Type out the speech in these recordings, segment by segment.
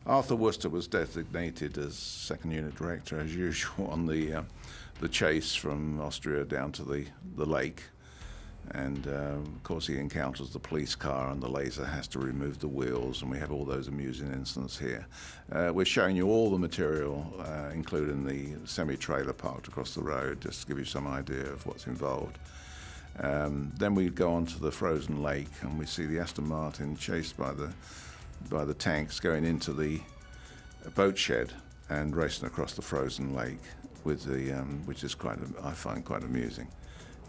Arthur Worcester was designated as second unit director, as usual, on the chase from Austria down to the lake. And of course he encounters the police car and the laser has to remove the wheels, and we have all those amusing incidents here. We're showing you all the material, including the semi-trailer parked across the road, just to give you some idea of what's involved. Then we go on to the frozen lake and we see the Aston Martin chased by the tanks going into the boat shed and racing across the frozen lake, with which is I find quite amusing.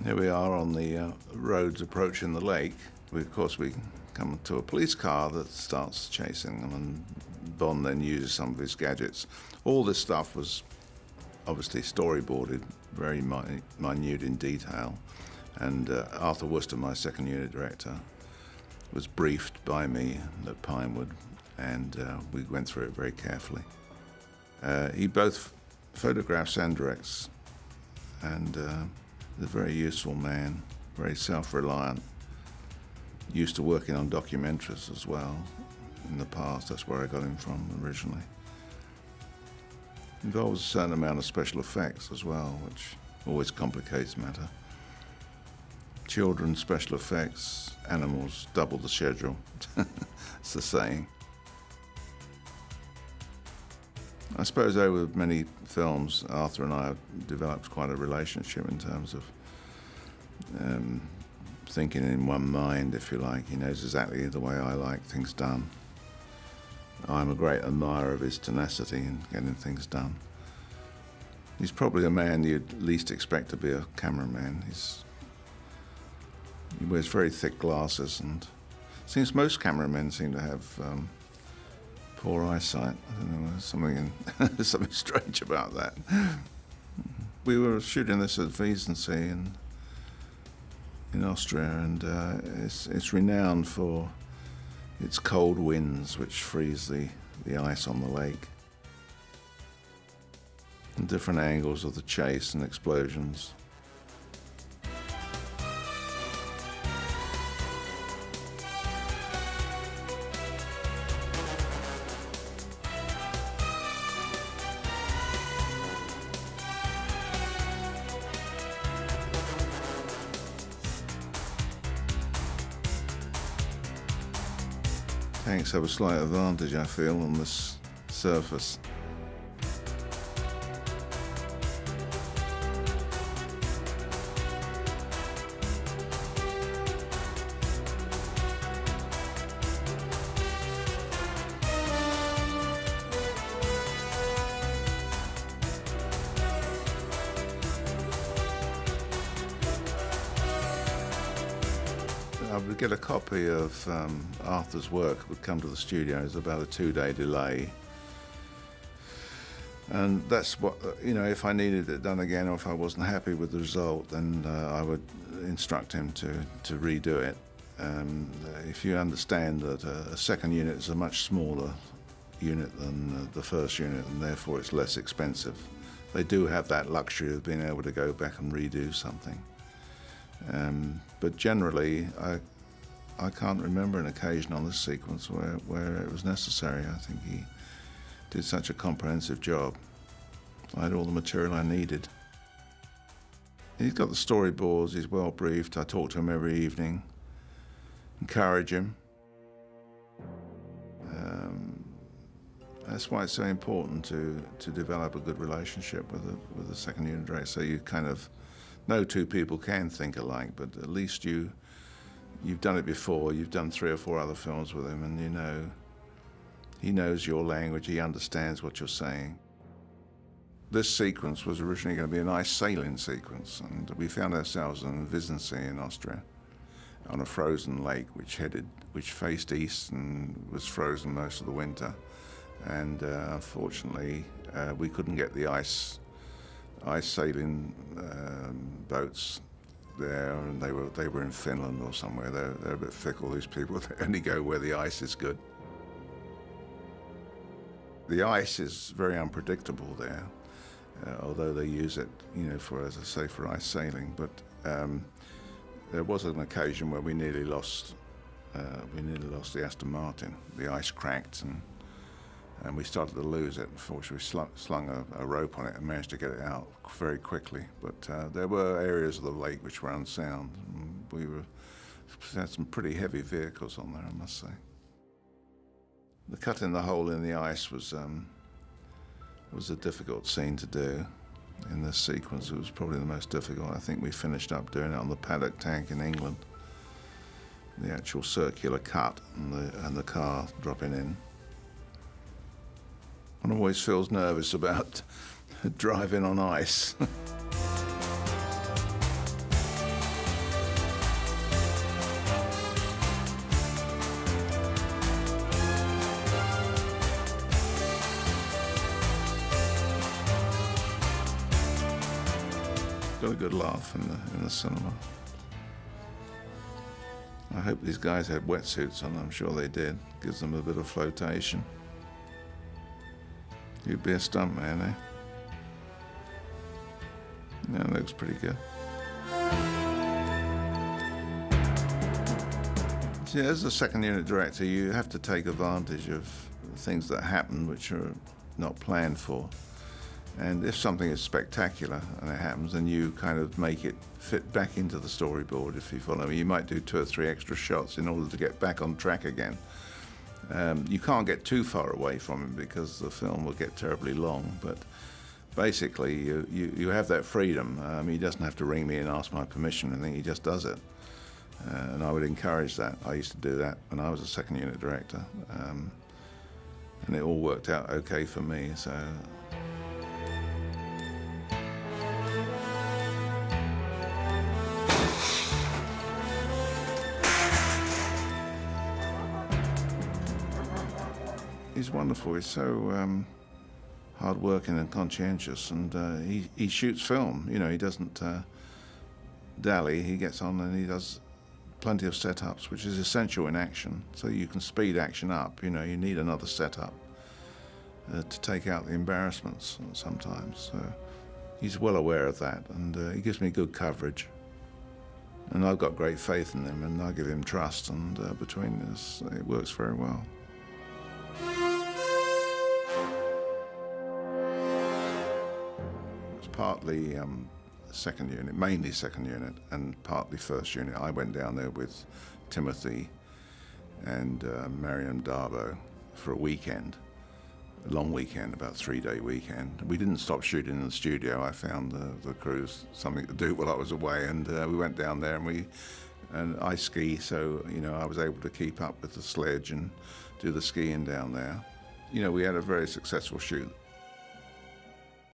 Here we are on the roads approaching the lake. Of course, we come to a police car that starts chasing them, and Bond then uses some of his gadgets. All this stuff was obviously storyboarded, very minute in detail, and Arthur Worcester, my second unit director, was briefed by me at Pinewood, and we went through it very carefully. He both photographs and directs, and a very useful man, very self-reliant, used to working on documentaries as well in the past. That's where I got him from originally. Involves a certain amount of special effects as well, which always complicates matter. Children, special effects, animals, double the schedule. It's the saying. I suppose over many films, Arthur and I have developed quite a relationship in terms of thinking in one mind, if you like. He knows exactly the way I like things done. I'm a great admirer of his tenacity in getting things done. He's probably a man you'd least expect to be a cameraman. He wears very thick glasses, and it seems most cameramen seem to have poor eyesight. I don't know, there's something strange about that. We were shooting this at Wiesendsee in Austria, and it's renowned for its cold winds, which freeze the ice on the lake, and different angles of the chase and explosions. Tanks have a slight advantage, I feel, on this surface. I would get a copy of Arthur's work, would come to the studio. It was about a 2-day delay. And that's what, if I needed it done again, or if I wasn't happy with the result, then I would instruct him to redo it. If you understand that a second unit is a much smaller unit than the first unit, and therefore it's less expensive, they do have that luxury of being able to go back and redo something. But generally, I can't remember an occasion on this sequence where it was necessary. I think he did such a comprehensive job. I had all the material I needed. He's got the storyboards, he's well briefed. I talk to him every evening, encourage him. That's why it's so important to develop a good relationship with a second unit director, so you kind of no two people can think alike, but at least you've done it before. You've done 3 or 4 other films with him, and he knows your language, he understands what you're saying. This sequence was originally going to be an ice sailing sequence, and we found ourselves in Wiesendsee in Austria on a frozen lake which faced east and was frozen most of the winter. And unfortunately, we couldn't get the ice sailing boats there, and they were in Finland or somewhere. They're a bit fickle, these people. They only go where the ice is good. The ice is very unpredictable there, although they use it, for, as I say, for ice sailing. But there was an occasion where we nearly lost the Aston Martin. The ice cracked, and we started to lose it. Unfortunately, we slung a rope on it and managed to get it out very quickly. But there were areas of the lake which were unsound. We had some pretty heavy vehicles on there, I must say. The cutting the hole in the ice was a difficult scene to do. In this sequence, it was probably the most difficult. I think we finished up doing it on the Paddock tank in England. The actual circular cut and the car dropping in. One always feels nervous about driving on ice. Got a good laugh in the cinema. I hope these guys had wetsuits on. I'm sure they did. Gives them a bit of flotation. You'd be a stuntman, eh? Yeah, that looks pretty good. See, as a second unit director, you have to take advantage of things that happen which are not planned for. And if something is spectacular and it happens, then you kind of make it fit back into the storyboard, if you follow me. You might do 2 or 3 extra shots in order to get back on track again. You can't get too far away from it because the film will get terribly long, but basically you have that freedom. He doesn't have to ring me and ask my permission. I think he just does it. And I would encourage that. I used to do that when I was a second unit director. And it all worked out okay for me. So. He's wonderful. He's so hard-working and conscientious, and he shoots film. You know, he doesn't dally. He gets on and he does plenty of setups, which is essential in action. So you can speed action up. You know, you need another setup to take out the embarrassments sometimes. So he's well aware of that, and he gives me good coverage. And I've got great faith in him, and I give him trust, and between us, it works very well. Partly second unit, mainly second unit, and partly first unit. I went down there with Timothy and Mariam Darbo for a weekend, a long weekend, about 3-day weekend. We didn't stop shooting in the studio. I found the crews something to do while I was away, and we went down there, and I ski, so you know I was able to keep up with the sledge and do the skiing down there. You know, we had a very successful shoot.